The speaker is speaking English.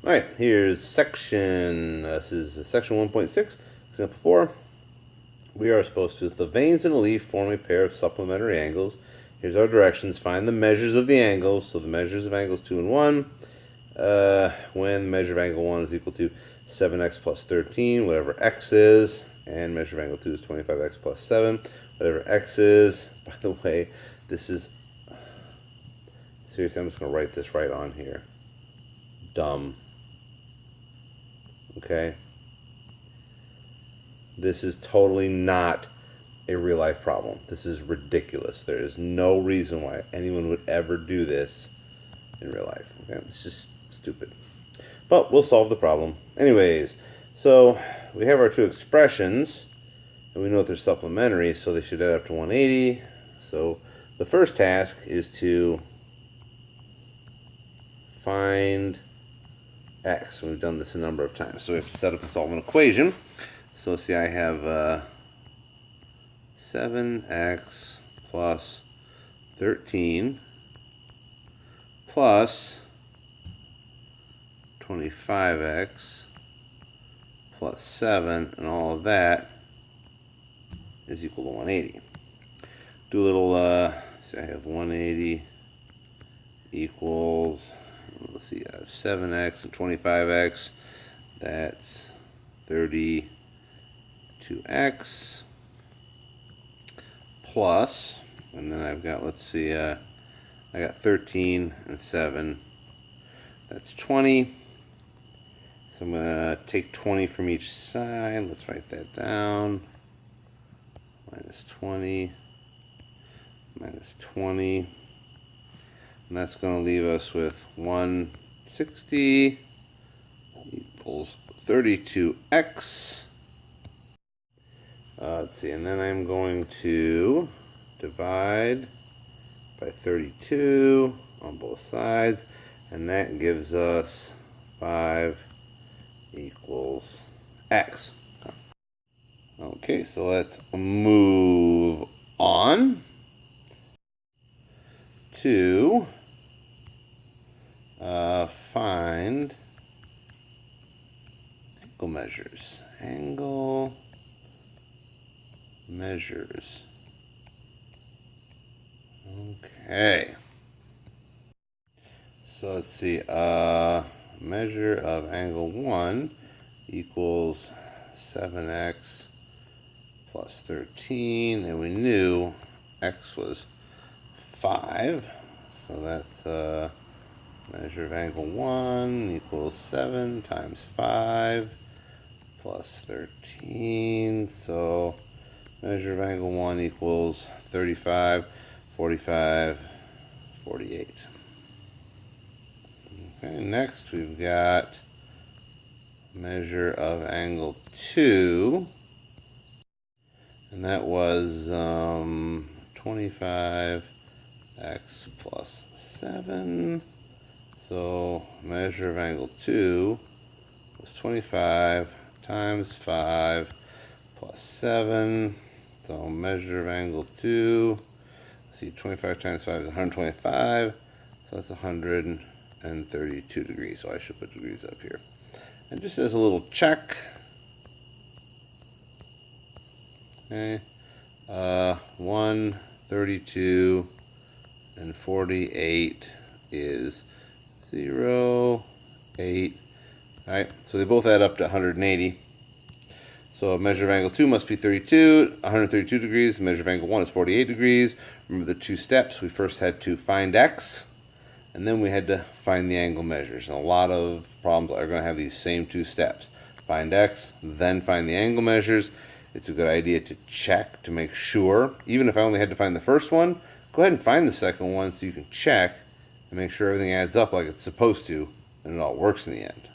Alright, here's this is section 1.6, example 4. We are supposed to, if the vanes in a leaf form a pair of supplementary angles, here's our directions. Find the measures of the angles. So the measures of angles 2 and 1. When the measure of angle 1 is equal to 7x plus 13, whatever x is, and measure of angle 2 is 25x plus 7, whatever x is. By the way, this is, seriously, I'm just going to write this right on here. Dumb. Okay? This is totally not a real life problem. This is ridiculous. There is no reason why anyone would ever do this in real life. Okay? It's just stupid. But we'll solve the problem. Anyways, so we have our two expressions, and we know that they're supplementary, so they should add up to 180. So the first task is to find x. We've done this a number of times. So we have to set up and solve an equation. So see, I have 7x plus 13 plus 25x plus 7, and all of that is equal to 180. Do a little, see, I have 180 equals, let's see, I have 7x and 25x, that's 32x plus, and then I've got, let's see, I got 13 and 7, that's 20. So I'm going to take 20 from each side. Let's write that down. Minus 20, minus 20. And that's going to leave us with 160 equals 32x. Let's see, and then I'm going to divide by 32 on both sides, and that gives us 5 equals x. Okay, so let's move on to find angle measures. Angle measures. Okay. So let's see. Measure of angle 1 equals 7x plus 13, and we knew x was 5, so that's measure of angle 1 equals 7 times 5 plus 13, so measure of angle 1 equals 35, 45, 48. Okay, next we've got measure of angle 2, and that was 25x plus 7. So measure of angle 2 was 25 times 5 plus 7. So measure of angle 2, see, 25 times 5 is 125, so that's 132 degrees. So I should put degrees up here. And just as a little check, okay, 132 and 48 is 0, 8. All right, so they both add up to 180. So a measure of angle 2 must be 132 degrees. The measure of angle 1 is 48 degrees. Remember the two steps. We first had to find x, and then we had to find the angle measures. And a lot of problems are going to have these same two steps. Find x, then find the angle measures. It's a good idea to check to make sure. Even if I only had to find the first one, go ahead and find the second one so you can check and make sure everything adds up like it's supposed to, and it all works in the end.